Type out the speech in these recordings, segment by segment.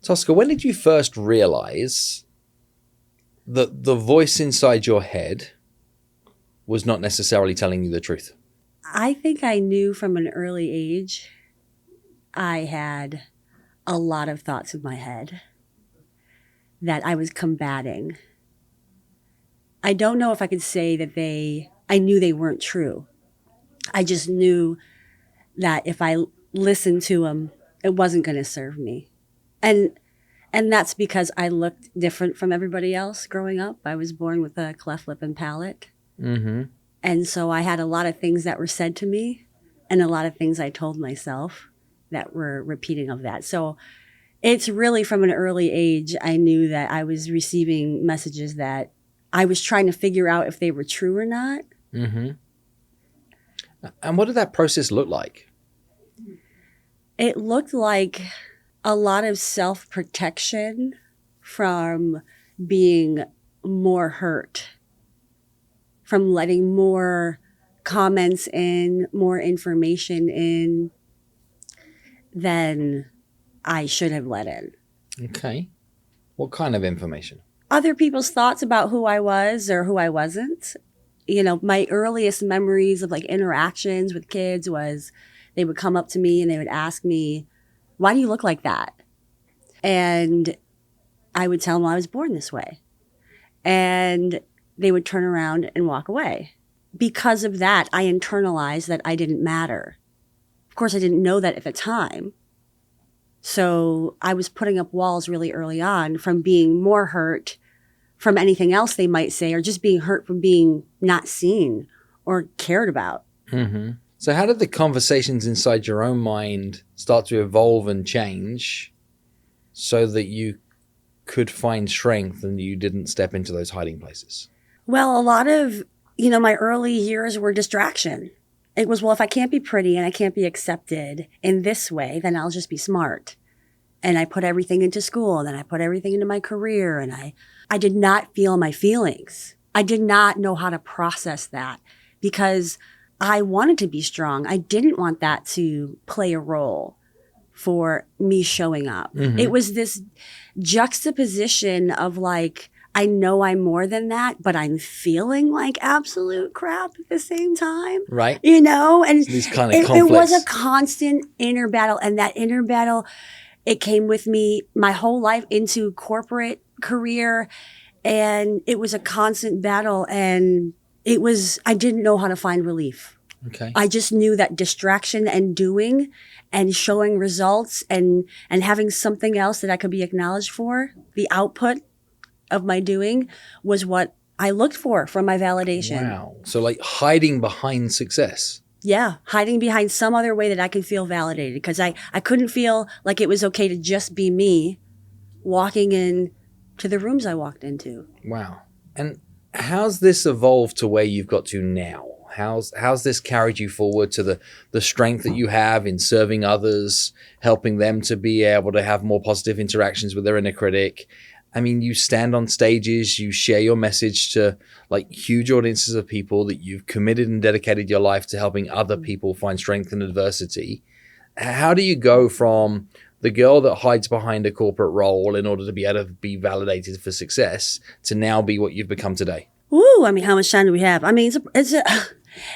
Tosca, when did you first realize that the voice inside your head was not necessarily telling you the truth? I think I knew from an early age I had a lot of thoughts in my head that I was combating. I don't know if I could say that I knew they weren't true. I just knew that if I listened to them, it wasn't going to serve me. And that's because I looked different from everybody else growing up. I was born with a cleft lip and palate. Mm-hmm. And so I had a lot of things that were said to me and a lot of things I told myself that were repeating of that. So it's really from an early age, I knew that I was receiving messages that I was trying to figure out if they were true or not. Mm-hmm. And what did that process look like? It looked like a lot of self-protection from being more hurt, from letting more comments in, more information in than I should have let in. Okay. What kind of information? Other people's thoughts about who I was or who I wasn't. You know, my earliest memories of like interactions with kids was they would come up to me and they would ask me, why do you look like that? And I would tell them, well, I was born this way. And they would turn around and walk away. Because of that, I internalized that I didn't matter. Of course, I didn't know that at the time. So I was putting up walls really early on from being more hurt from anything else they might say, or just being hurt from being not seen or cared about. Mm-hmm. So how did the conversations inside your own mind start to evolve and change so that you could find strength and you didn't step into those hiding places? Well, a lot of, my early years were distraction. It was, well, if I can't be pretty and I can't be accepted in this way, then I'll just be smart. And I put everything into school, and then I put everything into my career, and I did not feel my feelings. I did not know how to process that because I wanted to be strong. I didn't want that to play a role for me showing up. Mm-hmm. It was this juxtaposition of like, I know I'm more than that, but I'm feeling like absolute crap at the same time. Right. And these kind of it conflicts. was a constant inner battle. And that inner battle, it came with me my whole life into corporate career. And it was a constant battle. And I didn't know how to find relief. Okay. I just knew that distraction and doing and showing results and having something else that I could be acknowledged for, the output of my doing was what I looked for from my validation. Wow. So like hiding behind success. Yeah. Hiding behind some other way that I can feel validated because I couldn't feel like it was okay to just be me walking in to the rooms I walked into. Wow. And how's this evolved to where you've got to now? How's this carried you forward to the strength that you have in serving others, helping them to be able to have more positive interactions with their inner critic? I mean, you stand on stages, you share your message to like huge audiences of people that you've committed and dedicated your life to helping other people find strength in adversity. How do you go from the girl that hides behind a corporate role in order to be able to be validated for success to now be what you've become today? Ooh, I mean, how much time do we have? I mean,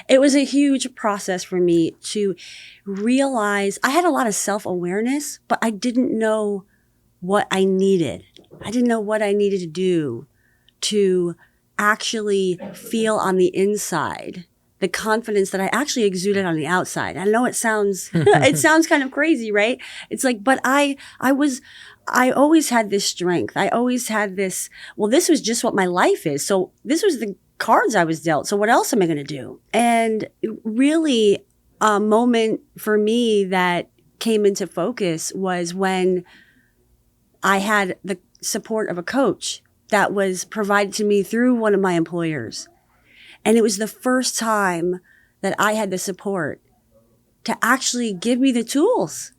it was a huge process for me to realize I had a lot of self-awareness, but I didn't know what I needed. I didn't know what I needed to do to actually feel on the inside the confidence that I actually exuded on the outside. I know it sounds kind of crazy, right? It's like, but I always had this strength. I always had this, well, this was just what my life is. So this was the cards I was dealt. So what else am I going to do? And really a moment for me that came into focus was when I had the support of a coach that was provided to me through one of my employers. And it was the first time that I had the support to actually give me the tools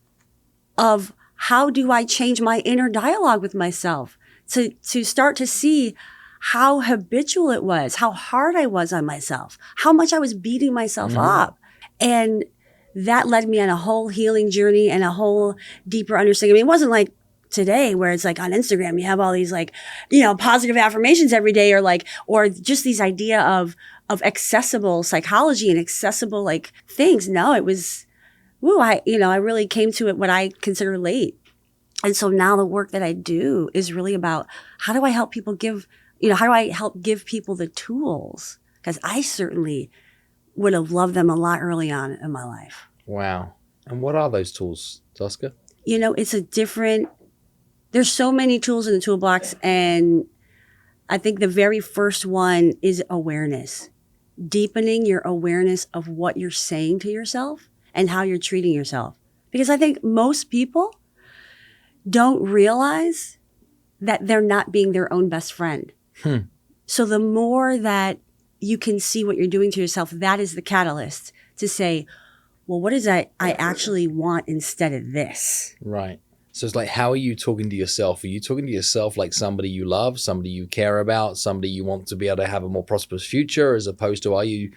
of how do I change my inner dialogue with myself to start to see how habitual it was, how hard I was on myself, how much I was beating myself up. And that led me on a whole healing journey and a whole deeper understanding. I mean, it wasn't like today where it's like on Instagram, you have all these like, positive affirmations every day or just these idea of accessible psychology and accessible like things. No, it was, I really came to it what I consider late. And so now the work that I do is really about how do I help people give people the tools? Because I certainly would have loved them a lot early on in my life. Wow. And what are those tools, Tosca? There's so many tools in the toolbox. And I think the very first one is awareness. Deepening your awareness of what you're saying to yourself and how you're treating yourself. Because I think most people don't realize that they're not being their own best friend. So the more that you can see what you're doing to yourself, that is the catalyst to say, well, what is I actually want instead of this? Right. So it's like, how are you talking to yourself? Are you talking to yourself like somebody you love, somebody you care about, somebody you want to be able to have a more prosperous future, as opposed to are you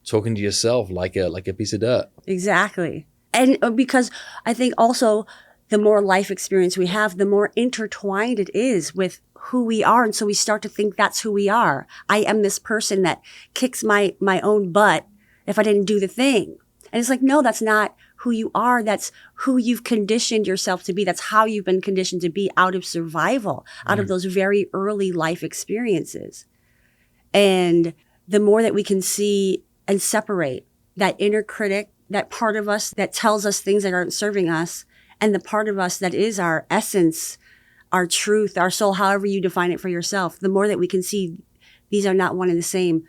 talking to yourself like a piece of dirt? Exactly. And because I think also the more life experience we have, the more intertwined it is with who we are. And so we start to think that's who we are. I am this person that kicks my own butt if I didn't do the thing. And it's like, no, that's not who you are. That's who you've conditioned yourself to be. That's how you've been conditioned to be out of survival, out of those very early life experiences. And the more that we can see and separate that inner critic, that part of us that tells us things that aren't serving us, and the part of us that is our essence, our truth, our soul, however you define it for yourself, the more that we can see these are not one and the same,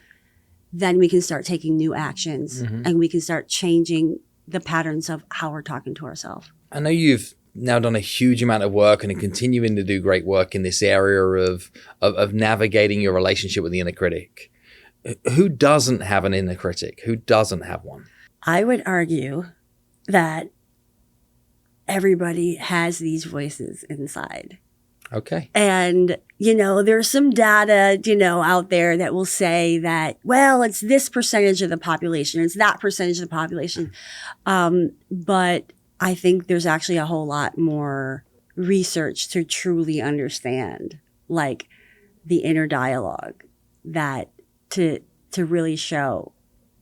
then we can start taking new actions and we can start changing the patterns of how we're talking to ourselves. I know you've now done a huge amount of work and are continuing to do great work in this area of navigating your relationship with the inner critic. Who doesn't have an inner critic? Who doesn't have one? I would argue that everybody has these voices inside. Okay. And, there's some data, out there that will say that, well, it's this percentage of the population, it's that percentage of the population. But I think there's actually a whole lot more research to truly understand, like the inner dialogue, that to really show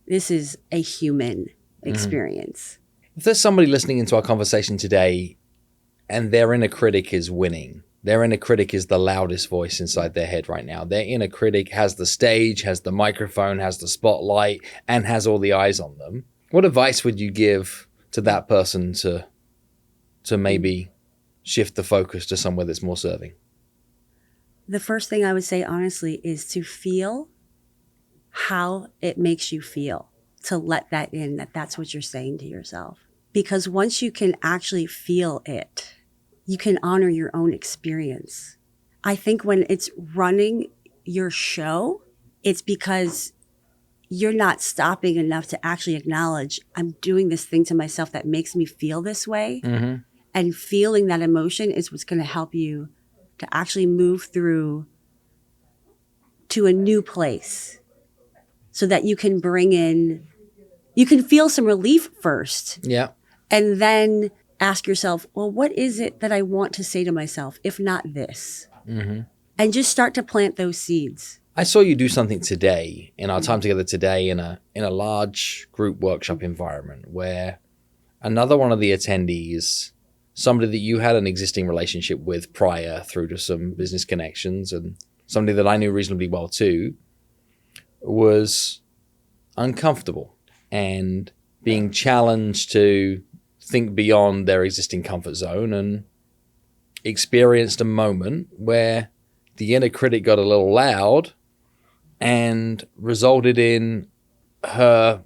this is a human experience. If there's somebody listening into our conversation today and their inner critic is winning, their inner critic is the loudest voice inside their head right now. Their inner critic has the stage, has the microphone, has the spotlight, and has all the eyes on them. What advice would you give to that person to maybe shift the focus to somewhere that's more serving? The first thing I would say, honestly, is to feel how it makes you feel, to let that in, that's what you're saying to yourself. Because once you can actually feel it, you can honor your own experience. I think when it's running your show, it's because you're not stopping enough to actually acknowledge, I'm doing this thing to myself that makes me feel this way. And feeling that emotion is what's going to help you to actually move through to a new place so that you can you can feel some relief first. Yeah. And then ask yourself, well, what is it that I want to say to myself, if not this? And just start to plant those seeds. I saw you do something today in our time together today in a large group workshop environment where another one of the attendees, somebody that you had an existing relationship with prior through to some business connections and somebody that I knew reasonably well too, was uncomfortable and being challenged to think beyond their existing comfort zone, and experienced a moment where the inner critic got a little loud and resulted in her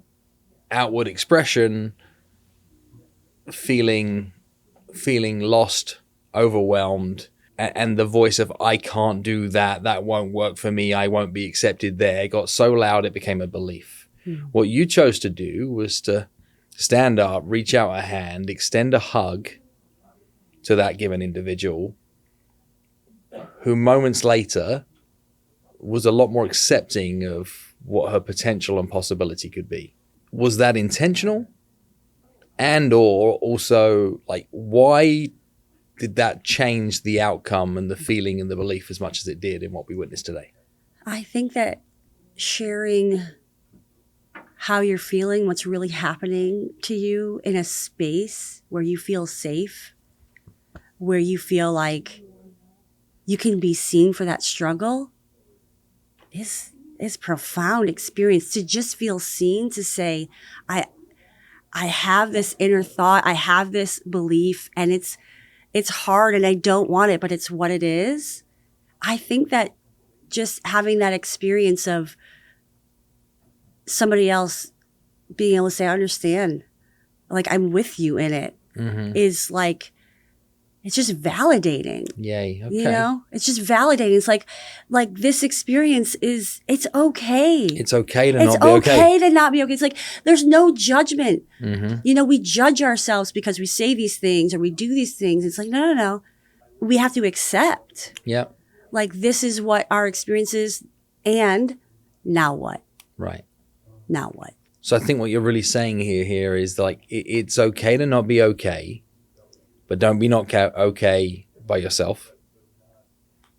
outward expression feeling lost, overwhelmed, and the voice of, I can't do that, that won't work for me, I won't be accepted there, got so loud it became a belief. What you chose to do was to stand up, reach out a hand, extend a hug to that given individual who moments later was a lot more accepting of what her potential and possibility could be. Was that intentional? And or also, like, why did that change the outcome and the feeling and the belief as much as it did in what we witnessed today? I think that sharing how you're feeling, what's really happening to you in a space where you feel safe, where you feel like you can be seen for that struggle is profound experience. To just feel seen, to say, I have this inner thought, I have this belief, and it's hard and I don't want it, but it's what it is. I think that just having that experience of somebody else being able to say, I understand, like I'm with you in it, is like, it's just validating. Yay. Okay. You know, it's just validating. It's like this experience it's okay. It's okay to It's not be okay. okay to not be okay. It's like, there's no judgment. You know, we judge ourselves because we say these things or we do these things. It's like, no. We have to accept. Yeah. Like, this is what our experience is. And now what? Right. Now what? So I think what you're really saying here is like, it's okay to not be okay, but don't be not okay by yourself.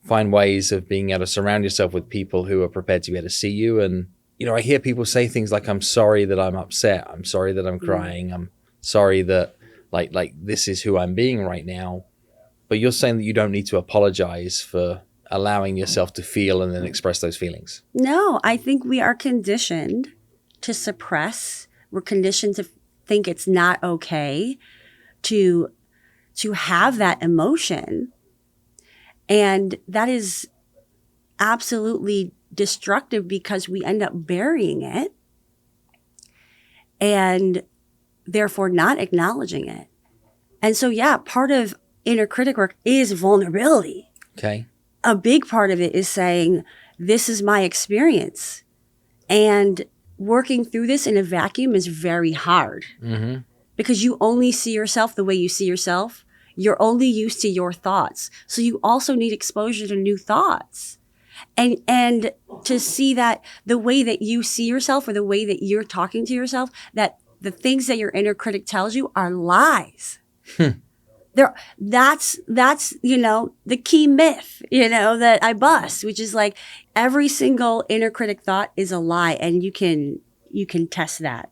Find ways of being able to surround yourself with people who are prepared to be able to see you. And, you know, I hear people say things like, I'm sorry that I'm upset. I'm sorry that I'm crying. I'm sorry that like this is who I'm being right now. But you're saying that you don't need to apologize for allowing yourself to feel and then express those feelings. No, I think we are conditioned to suppress. We're conditioned to think it's not okay to have that emotion. And that is absolutely destructive because we end up burying it and therefore not acknowledging it. And so, yeah, part of inner critic work is vulnerability. Okay. A big part of it is saying, this is my experience. And working through this in a vacuum is very hard because you only see yourself the way you see yourself. You're only used to your thoughts. So you also need exposure to new thoughts. And to see that the way that you see yourself or the way that you're talking to yourself, that the things that your inner critic tells you are lies. That's, you know, the key myth, you know, that I bust, which is like every single inner critic thought is a lie. And you can test that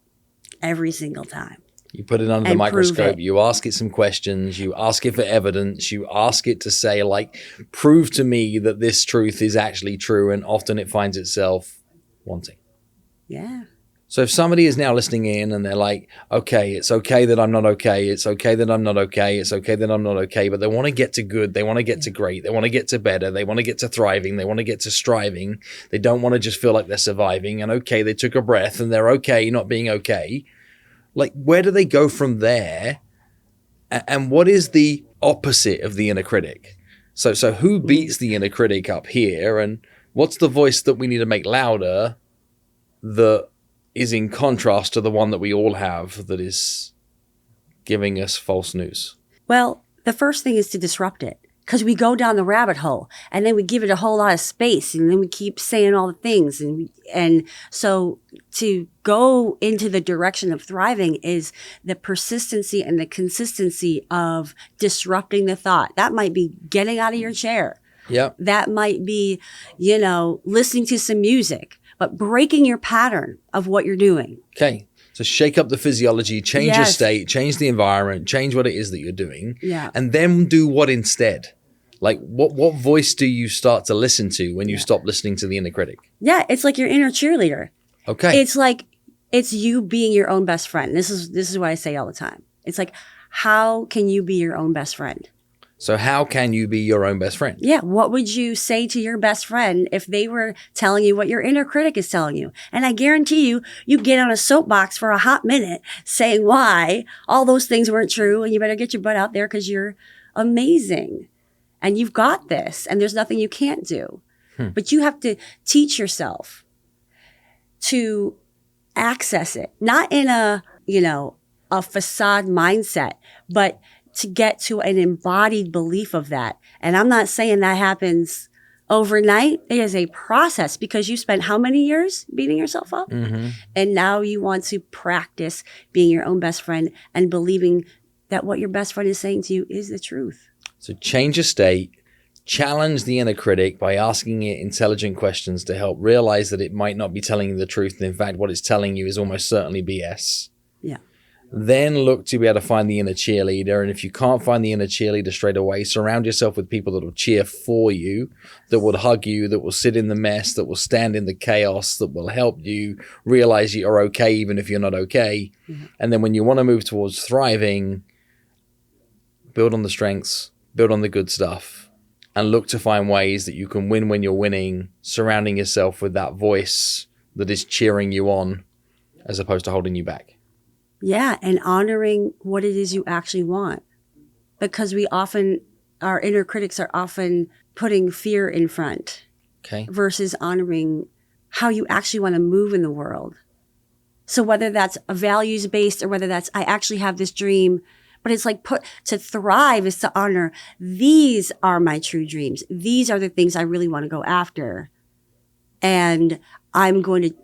every single time. You put it under the microscope, you ask it some questions, you ask it for evidence, you ask it to say, like, prove to me that this truth is actually true, and often it finds itself wanting. Yeah. So if somebody is now listening in and they're like, okay, it's okay that I'm not okay, it's okay that I'm not okay, it's okay that I'm not okay, but they want to get to good, they want to get to great, they want to get to better, they want to get to thriving, they want to get to striving, they don't want to just feel like they're surviving, and okay, they took a breath and they're okay not being okay. Like, where do they go from there? And what is the opposite of the inner critic? So who beats the inner critic up here? And what's the voice that we need to make louder that is in contrast to the one that we all have that is giving us false news? Well, the first thing is to disrupt it. Because we go down the rabbit hole and then we give it a whole lot of space and then we keep saying all the things. And so to go into the direction of thriving is the persistency and the consistency of disrupting the thought. That might be getting out of your chair. Yep. That might be, you know, listening to some music, but breaking your pattern of what you're doing. Okay. So shake up the physiology, change your state, change the environment, change what it is that you're doing. Yeah. And then do what instead? Like, what voice do you start to listen to when you stop listening to the inner critic? Yeah, it's like your inner cheerleader. Okay. It's like, it's you being your own best friend. This is what I say all the time. It's like, how can you be your own best friend? So how can you be your own best friend? Yeah. What would you say to your best friend if they were telling you what your inner critic is telling you? And I guarantee you get on a soapbox for a hot minute saying why all those things weren't true and you better get your butt out there because you're amazing. And you've got this, and there's nothing you can't do. But you have to teach yourself to access it, not in a facade mindset, but to get to an embodied belief of that. And I'm not saying that happens overnight. It is a process because you spent how many years beating yourself up? And now you want to practice being your own best friend and believing that what your best friend is saying to you is the truth. So change your state, challenge the inner critic by asking it intelligent questions to help realize that it might not be telling you the truth. And in fact, what it's telling you is almost certainly BS. Yeah. Then look to be able to find the inner cheerleader. And if you can't find the inner cheerleader straight away, surround yourself with people that will cheer for you, that will hug you, that will sit in the mess, that will stand in the chaos, that will help you realize you're okay even if you're not okay. Mm-hmm. And then when you want to move towards thriving, build on the strengths, build on the good stuff, and look to find ways that you can win when you're winning, surrounding yourself with that voice that is cheering you on as opposed to holding you back. Yeah, and honoring what it is you actually want. Because our inner critics are often putting fear in front. Okay. Versus honoring how you actually want to move in the world. So whether that's a values-based or whether that's, I actually have this dream, but it's like to thrive is to honor, these are my true dreams. These are the things I really want to go after. And I'm going to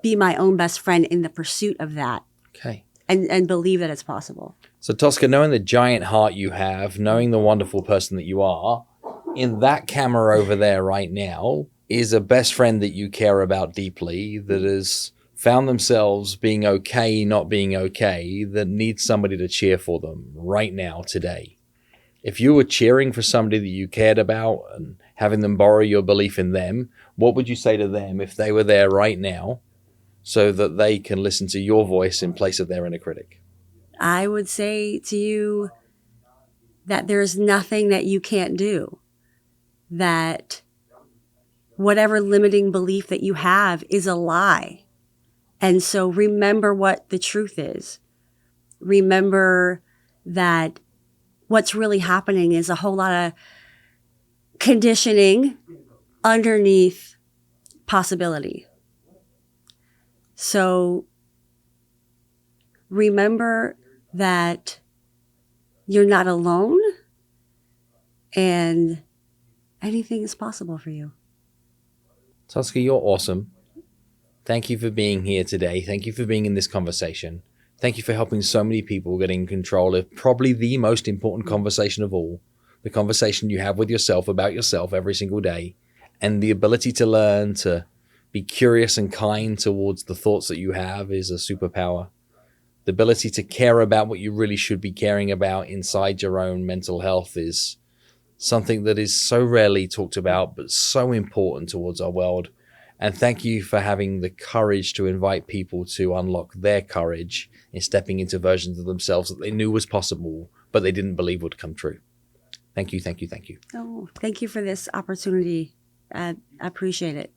be my own best friend in the pursuit of that. Okay. And believe that it's possible. So Tosca, knowing the giant heart you have, knowing the wonderful person that you are, in that camera over there right now is a best friend that you care about deeply, that has found themselves being okay, not being okay, that needs somebody to cheer for them right now, today. If you were cheering for somebody that you cared about and having them borrow your belief in them, what would you say to them if they were there right now so that they can listen to your voice in place of their inner critic? I would say to you that there's nothing that you can't do. That whatever limiting belief that you have is a lie. And so remember what the truth is. Remember that what's really happening is a whole lot of conditioning underneath possibility. So remember that you're not alone and anything is possible for you. Tosca, you're awesome. Thank you for being here today. Thank you for being in this conversation. Thank you for helping so many people get in control of probably the most important conversation of all, the conversation you have with yourself about yourself every single day, and the ability to learn to be curious and kind towards the thoughts that you have is a superpower. The ability to care about what you really should be caring about inside your own mental health is something that is so rarely talked about, but so important towards our world. And thank you for having the courage to invite people to unlock their courage in stepping into versions of themselves that they knew was possible, but they didn't believe would come true. Thank you, thank you, thank you. Oh, thank you for this opportunity. I appreciate it.